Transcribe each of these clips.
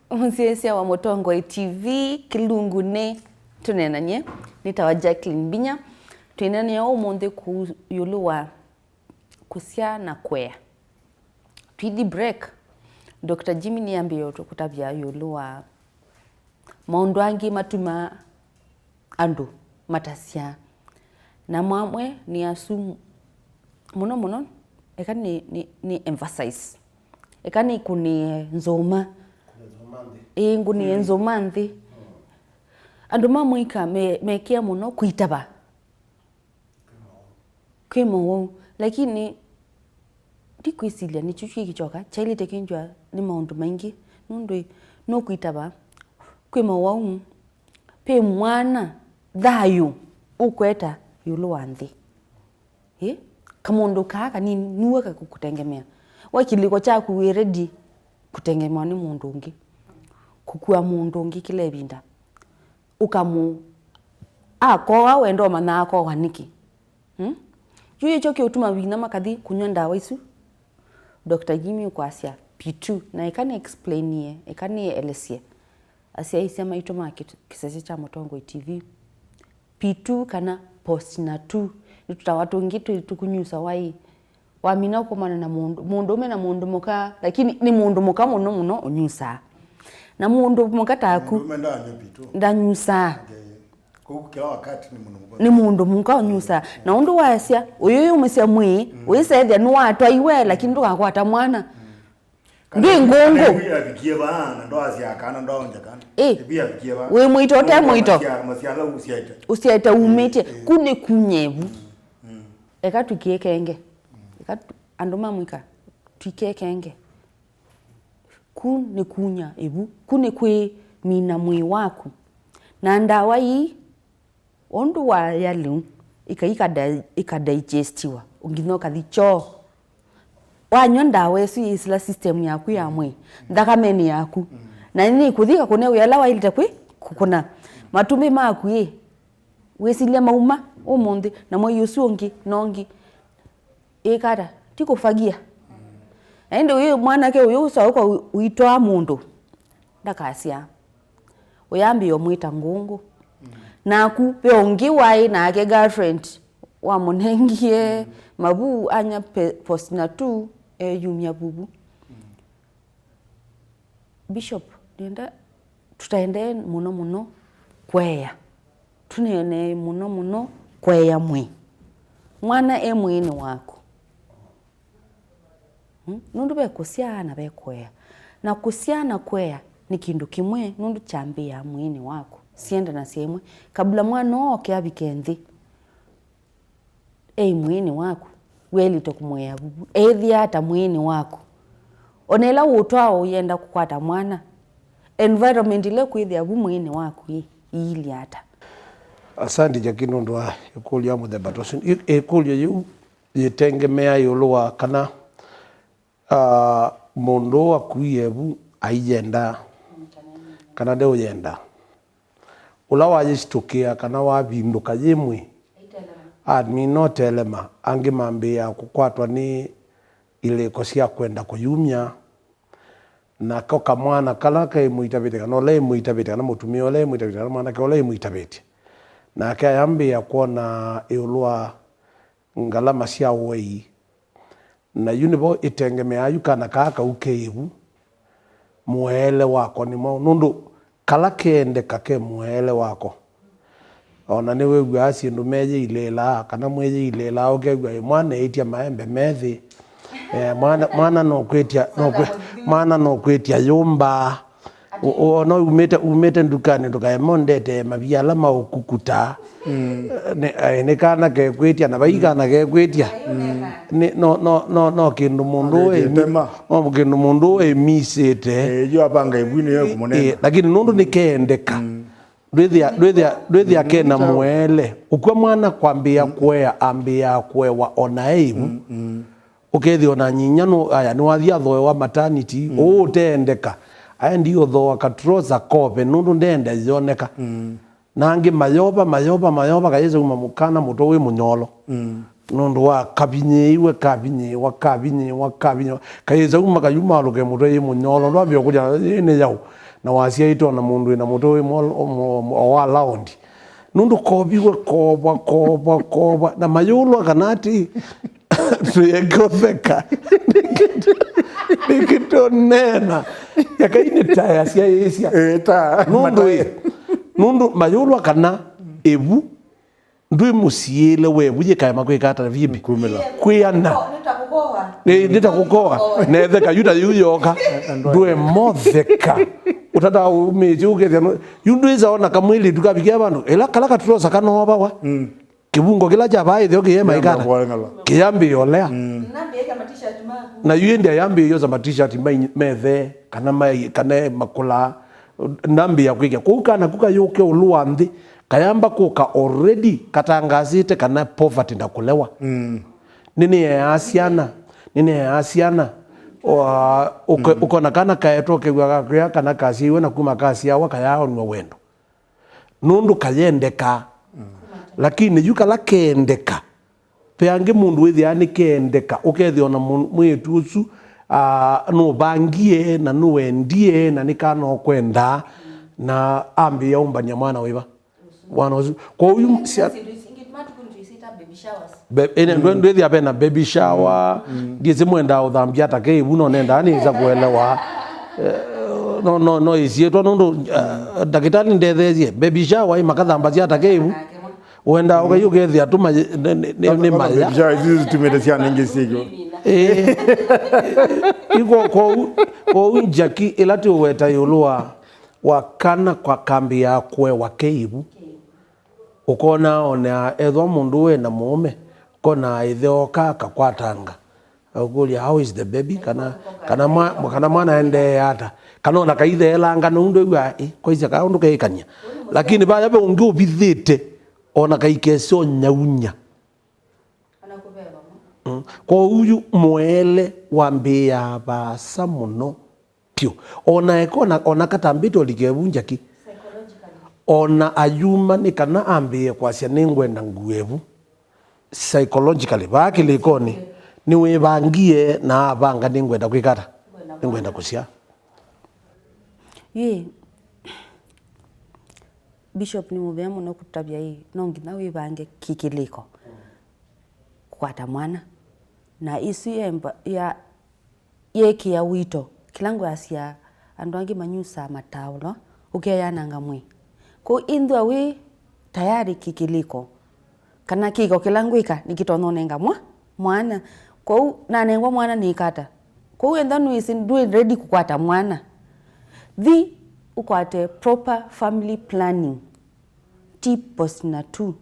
Kusyaa wa Motongoi TV kilungune Tuneenanie nitawa Jacqueline Binya Tuneenanie umunthe ku yulu wa Kusyaa na kwea twidi break Dr. Jimmy niambie tukutabya yulu wa maundu angi matuma andu matasya na mamwe ni asu muno ekani ni emphasize ekani kuni nzoma nguni nzoma nthi andu mamwika mekia muno kuitaba kimo lakini dikwisilia ni chuchu kichoka chaili tekinjwa ni maundu maingi nundu no kuitaba kwimo wau pe mwana thayu ukweta yulu wanthi kamundu kaka ni nuwe kukutengemea wakiliko chaku we ready kutengemea ni mundu ungi kukua mundu ungi kile binda ukamu akoa wendo mana ako waniki juye choki utuma wina makathi kunywa ndawa isu Dr. Jimmy Kusyaa P2 na ikani explainie ikani elesie asia isema itoma kisese cha Motongoi TV P2 kana PART2 nituta watu ngitu tukunyusa wai wamina ukomana na mundu ume na mundu muka lakini ni mundu muka muno unyusa na mundu muka taku ndanyusa kila wakati ni mundu muka unyusa na undu wasya uyu umesya mwi uisethya ni watwa iwe lakini ndugakwata mwana ndi ngongo bikie bana ndo asiakana ndo onjakana bia bikie bana we mwito te mwito masiala usiaita umete kune kunyebu eka tukiekenge eka andoma mwika tukiekenge kune kunya ebu kune kwe mina mwi waku na ndawa hii ondu wa yalu ikadigestiwa unginoka thicho wanywa ndawa esu isla system yaku ya mwi thakameni yaku na nini kuthika kune uyala wailite kwi kukuna matumbi maku wesilia mauma umundi na mwe yusu ungi nongi ikara tikufagia ende uyu mwana ke uyu usa uko uitwa mundu ndakasya uyambi yomwita ngungu naku pe ongi wai na ke girlfriend wa munengie mabu anya PART2 yumya bubu Bishop nenda tutaende muno kwea tunene muno kwea mwi mwana mwini wako nundu be Kusyaa na be kwea na Kusyaa na kwea ni kindu kimwe nundu chambia mwini wako sienda na semwe kabla mwana oke abikenthi mwini wako weli tokumwea bubu ethi hata mwini wako onela utwao yenda kukwata mwana environment ile kwithia bu mwini wako ili hata asante jakino ndo yukulia muthemba tosin ekulia yu yitengemea yulwa kana mundu akuyebu ayenda kana de uyenda ula wajishtukia kana wabinduka yimwe admi no telema angimambia kukwatwa ni ile Kusyaa kwenda kuyumya na koka mwana kala kai muitabete kana ole muitabete kana mutumia ole muitabete kana mwana ke ole muitabete na akayambia kuona yulwa ngalama cia wei na unibo itengemea yukana kaka ukeibu muele wako ni nundu kala kende kake muele wako ona niwe gwasi ndu meje ilela kana mweje ilela okegwa mwana etia maembe methi mwana no kwetia yumba no umete ndukani ndukae mondete mabiala maukukuta ne kana ke kwetia na baigana ke kwetia no kindu mundu emisete yo abanga ibwini yo kumonena lakini nundu nikendeka Dwethia kena mwele ukwa mwana kwambia kwea ambia kwewa ona eibu ukethi ona nyinyano aya ni wathia thoe wa maternity utendeka aya ndio thoa katroza kope nundu ndende zioneka nangi mayoba kayeze umamukana muto we munyolo nundu wa kabinye kayeze umaka yuma loke muto ye munyolo ndo abyo kuja ne yao na wasia ito na mundu ina muto wa laundi nundu kobiwe koba na mayulwa kanati tuyegotheka nikito nena yakaine taya sia yesia nundu mayulwa kana ebu ndui musiele webu yekaya makwikata vibi kuyana nitakukoa netheka yuta yuyoka ndue motheka utata umeje ukethia yundu izaona kamwili tukabikia abantu ela kala katulosa kanoba wa kibungo kila jaba ithio kiyema ikata kiyambi yolea na yuende yambi yo za t-shirt methe kana makula nambi ya kwikia kukana kuka yoke uluanthi kayamba kuka already katangazite kana poverty ndakulewa nini ya asiana uko na kana kaeto kegwa kana kasi iwe na kuma kasi yawa kayao ni wendo nundu kayendeka lakini yuka la kendeka peange mundu withi ani kendeka ukethio na mwitu ucu no bangie na no wendie na nikano kwenda na ambi ya umbanya mwana wiba wana kwa uyu ndwethi apena baby shower ndiye mwenda uthambia take ibuno nenda ani za kuelewa no isieto ndo dakitani ndethezie baby shower makathamba cia take ibu wenda ukayugethia tuma ni maya hizi tumete cia ningi sigyo iko kwa unjaki ilati uweta yulua wakana kwa kambi ya kwe wa keibu ukona ona ethwa mundu we na mume kona ithioka kakwatanga ukulia how is the baby kana mwana ende hata kana ona kaithela nundu wa koiza ka undu keikania lakini ba yabe ungi ubithite ona kaikeso nyaunya kwa uyu mwele wambia basa muno pio ona katambito likebunja ki ona ayuma ni kana ambie kwa cia ningwenda nguevu psychologically bakilikoni ni webangie na banga ningwenda kwikata ningwenda kusia Bishop ni muvea muno kutabia hii nongi na webange kikiliko kwata mwana na isu ya yeki ya wito kilango asia andwangi manyusa mataulo ukeyana ngamwe ko indwa we tayari kikiliko kana kiko kilangwika nikitononenga mwana ko nanengwa mwana nikata ko enda no isin do ready kukwata mwana ukwate proper family planning tipos na 2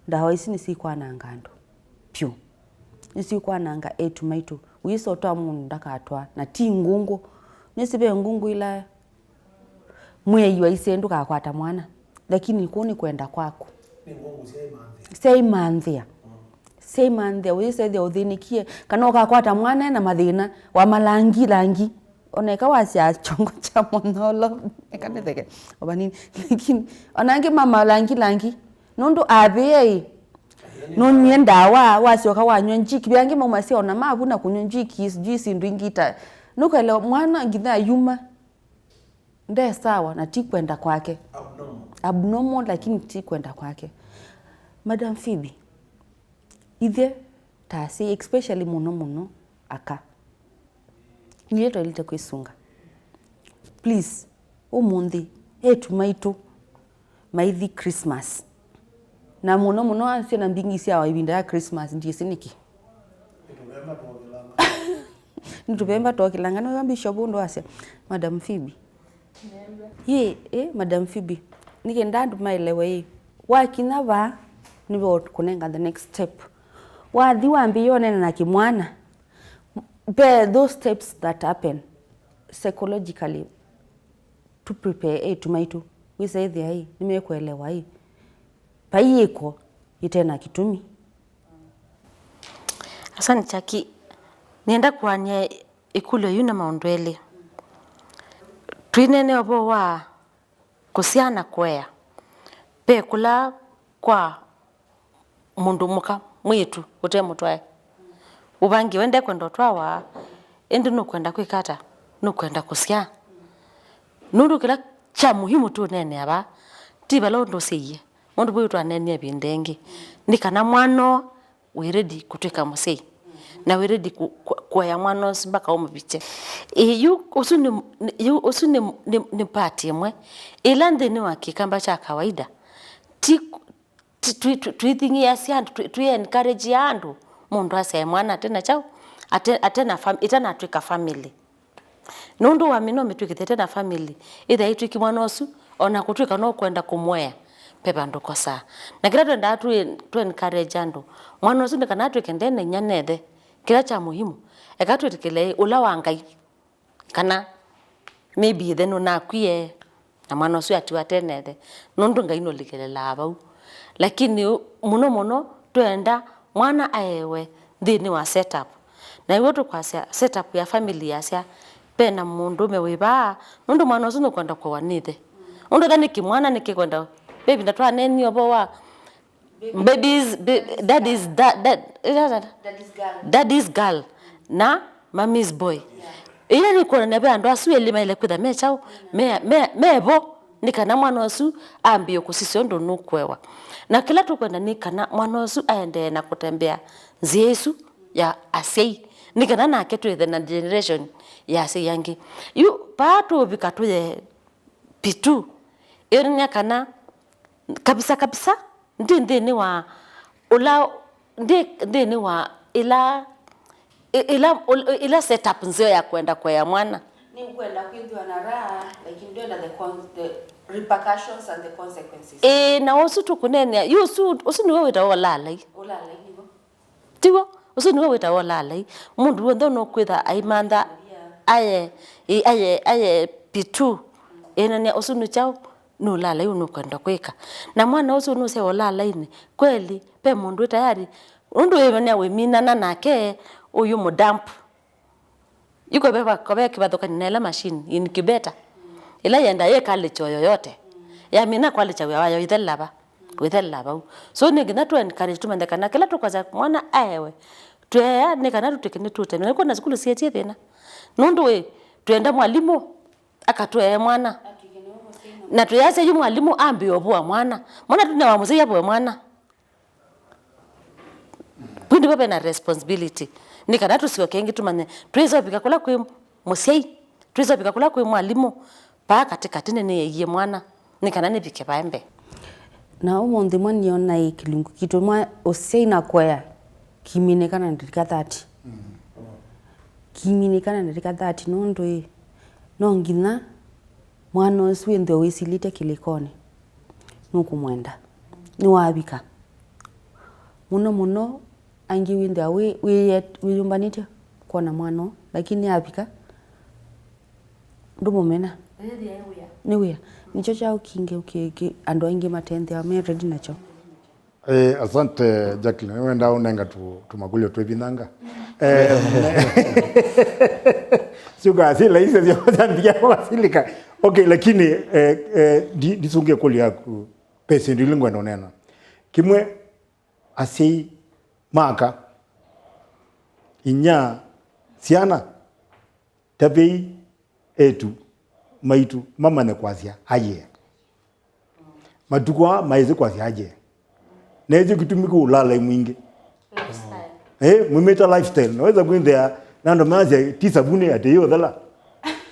ndawa isi nisikwa nangando pyu nisikwa nanga etumaitu wisotoa mundu ndakatwa na ti ngungu nisibe ngungu ila mweyiwa isendu kakwata mwana lakini kuni kwenda kwako ngungu sei manthia wisethia uthinikie kana ukakwata mwana na mathina wa malangi oneka wasia chongo cha monolo ekanetheke obanini lakini onange mama langi nundu abe nonye ndawa wasioka wanywa njiki byange mama sia ona mabu na kunywa njiki juice ndingita nukele mwana ngitha yuma nde sawa na tikwenda kwake abnormal lakini tikwenda kwake Madam Phoebe ithe tasi especially muno aka nileto ilite kwisunga please umundi tumaitu maithi Christmas na muno ansia na mbingisi ya ibinda ya Christmas ndiye siniki nitubemba tokilanga no Bishop ndo asia Madam Phoebe Madam Phoebe nike ndandu maelewe wakina ba nibo kunenga the next step wathi wambiyone na kimwana bear those steps that happen psychologically to prepare tumaitu wisaidhi hii nimekuelewa hii paiyeko itena kitumi asante chaki nienda kuania ikulo yuna maondwele twinene obo wa kusiana kwea pe kula kwa mundu muka mwitu ute mutwae ubangi wende kwenda twawa endi no kwenda kwikata no kwenda kusia nundu kila cha muhimu tu nene aba tiba lo ndo seye mundu bwe twanene bindengi nikana mwano we ready kutwika musei na we ready kwa ya mwano simbaka umubiche yu usuni ni party imwe ilande ni wakikamba cha kawaida thingi ya siandu tu encourage yandu mundu ase mwana tena chao atena twika family nundu wa mino mitwikite tena family ida itwiki mwana osu ona kutwika no kwenda kumwea pepa ndo kosa na kila twenda tu encourage andu mwana osu ndikana twike ndene nyanethe kila cha muhimu ekatwetikele ula wangai kana maybe then unakwie na mwana osu atiwa tenethe nundu ngai no likelela abau lakini muno twenda mwana aewe thini wa setup na iwo tukwasya setup ya family yasya pena mundu mewiba nundu mwana osu no kwenda kwa wanithe undu thani kimwana nikikwenda baby ndatwa neni obowa daddy's girl na mommy's boy ila ni kwa nabe andu asu elima ile kwitha mechao mebo nikana mwana osu ambio kusisi ndo nukwewa na kila tukwenda nikana mwana osu aende na kutembea Yesu ya asei nikana na ketu the generation ya asei yangi yu pato bikatu ye P2 irinya kana kabisa ndini wa ula ndini wa ila setup nzio ya kwenda kwa ya mwana ni kwenda kwindwa na raha lakini ndio na the repercussions and the consequences na osu tukunene yusu usini wewe tawolala hivyo tiwo usini wewe tawolala mundu wendo no kwitha aimanda aye P2 enania usini chao no lala yuno kwenda kweka na mwana usu no se olala ine kweli pe mundu tayari undu yevania we minana nake uyu mudamp yuko beba kobe kibathoka nela machine incubator ila yenda ye kale choyo yote ya mina kwale chawe wayo ithelaba so ni gina tu encourage tumende kana kila tukaza mwana aewe tuya ni kana tutekene tuteme na kuna skulu sieti thina nundu we tuenda mwalimu akatwe mwana na tuyase yu mwalimu ambi obua mwana tuna wa muziki abo mwana kundi baba na responsibility nikana tusiwa kengi tumane tuweza bika kula kwa musei tuweza bika kula kwa mwalimu pa katikati nene yeye mwana nikana ne bike baembe na umonde mwani ona ikilungu kitu mwa osei na kwaya kiminekana ndika 30 kiminekana ndika 30 nondo nongina mwana osu ndo wisilite kilikoni nukumwenda ni wabika muno angi winda we yumbanite kona mwana lakini abika ndumo mena ni wea nicho chao kinge ando aingi matende ame ready nacho asante Jacqueline wenda unenga tumakulio twebinanga suga asila hizo zio zandia kwa silika okay lakini disunge kuli yaku pesi ndilingwa nonena kimwe asi maka inya siana tabei etu maitu mama ne kwazia aye matukwa maize kwazia aye neze kitumiko ulala mwingi mumeta lifestyle naweza kwenda nando maze tisabuni ate yo dala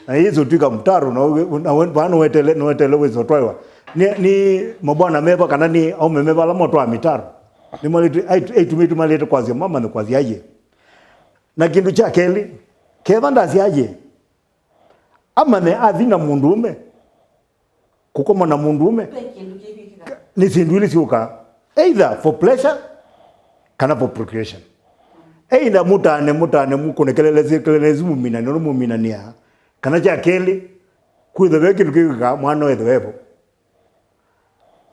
na hizo tuka mtaro na bana wetele wezo toiwa ni mabwana meba kana ni au memeba la moto wa mitaro ni mali ai tumitu mali kwazia mama ne kwazia aye na kindu cha keli keva ndazi aye ama ne athina mundume kukoma na mundume ni sindwili siuka either for pleasure kana for procreation either mutane mukonekelelezi mumina no mumina nia kana cha keli kuitha weki tukika mwana wewe wewe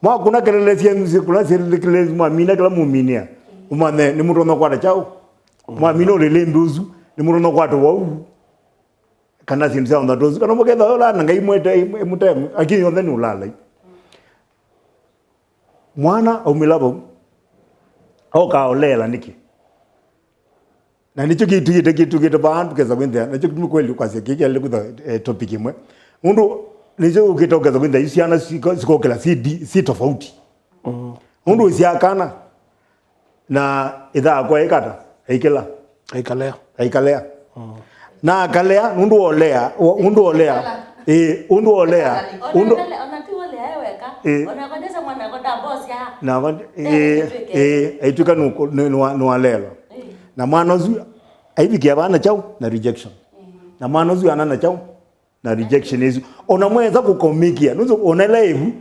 mwa kuna kelelezi yenzi kuna kelelezi mumina kala muminia umane ni mtu anakwata chao mwamino lele nduzu ni mtu anakwata wau kana sinza onda dozu kana moketha ola ngai mwete mutemu akini yonde ni ulala mwana umilabo oka olela niki na nicho kitu bantu keza kwenda nicho kitu kweli kwa sike kile kutha topic imwe mundu nizo ukitokeza kwenda isiana siko kila si tofauti undu isiakana na idha kwa ikata aikalea na akalea undu olea undu onakondeza mwana ngoda boss ya na aituka no alelo na mwana zu aibikia bana chao na rejection na mwana zu anana chao na rejection izu onamweza kukomikia nuzo onelevu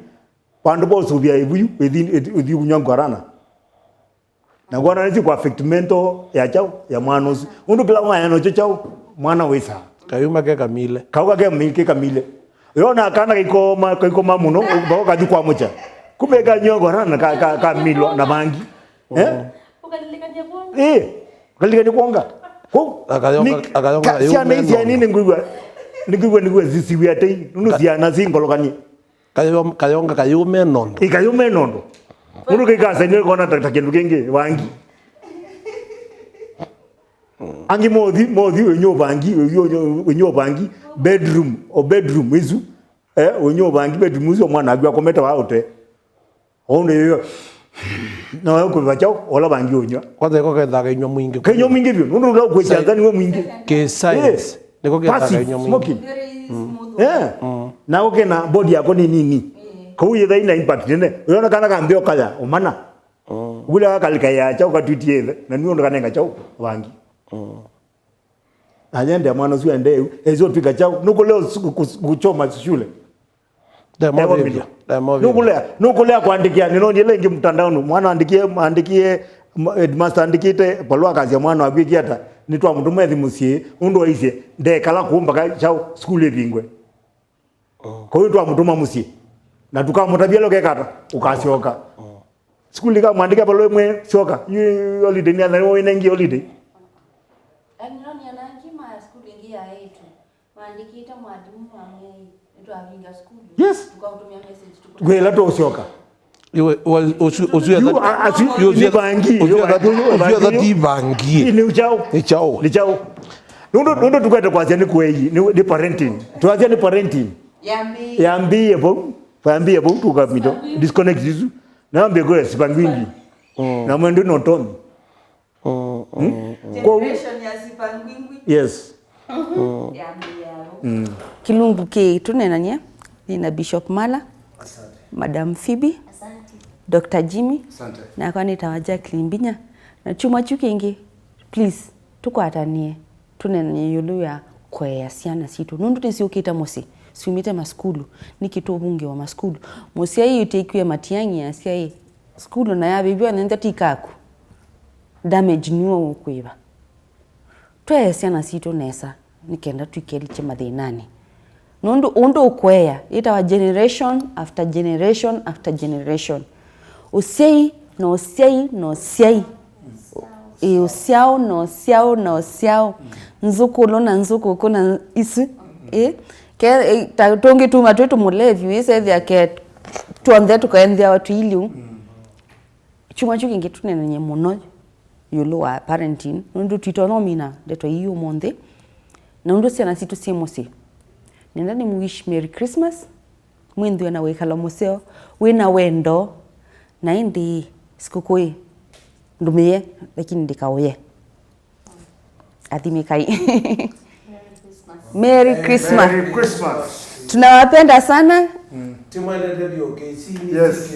pandu bosu bya ibu within unyangwarana na gwana nzi kwa affect mental ya chao ya mwana zu undu kila mwana no chao mwana wesa kayuma ke kamile yona kana kikoma muno bako kaji kwa mucha kubeka nyongorana ka milo na mangi ukalika kwonga ko akayonga siana isi nini ngigwa zisiwi atei nunu siana zingolokani kayume nondo nunu kikasa nyo kona takendu kenge wangi angi mothi wenyo bangi bedroom izu wenyo bangi bedroom izu mwana agwa kometa waote onde yo na wako bachao ola bangi onyo kwanza iko kethaga inyo mwingi byo nundu la kwechanga niwe mwingi ke science niko kethaga inyo mwingi na oke na body yako ni nini ko yetha ina impact ne uyona kana kambio kaya umana gula kalika ya chao katutiethe na niwe ndo kanenga chao bangi anyende mwana zu ende ezo twika chao nuko leo kuchoma shule nuko leo kuandikia ninaona ile mtandao mwana andikie headmaster andikite balwa kazi ya mwana wabiki hata nitwa mtu mwethi musie undo aise ndekala kumba chao skule bingwe kwa hiyo twa mtu musie na tukamutabia loke kata ukasioka skuli kama mwandika balwe mwe sioka holiday ni ana wengi holiday anoni ananjima skuli ngia yetu maandikita mwalimu amwe ndio avinga skuli yes tukatumia message gwela to sioka iwe ozuya that bangi ni uchao nundo tukwete kwa jani kweyi ni parenting tuanze ni parenting yambie bo tukamito disconnect hizo naambie kwa sipangwingi na mwendo notomi generation ya sipangwingi yes Kilungu ke tunenania nina Bishop Mala, asante, Madam Phoebe, asante, Dr. Jimmy, asante, na kwa nitawaja Klimbinya na chuma chukingi please tukwatanie tunenania yulu ya kwa ya siana situ nundu tisiukita mosi siumite maskulu nikito bunge wa maskulu mosi ya hiyo tekwe matiangi ya sia skulu na ya bibio nenda tikaku damage niwo ukwiba twa siana situ nesa nikenda tukeli chema thinani nundu undo ukweya ita wa generation after generation after generation usei usiao nzukulo na nzuku kuna isi ke tongi tu matwetu mulevi ise thia ke tuanze tukaendea watu iliu chuma chuki ngitunenye muno yulu wa parenting nundu titonomina deto iyo monde na nundu siana situ simosi nenda ni wish Merry Christmas mwindu na wekala museo wina wendo na indi sikukui ndumie lakini ndikaoye adhimikai Merry Christmas. Tunawapenda sana. Timu ile ndio KC ni yes.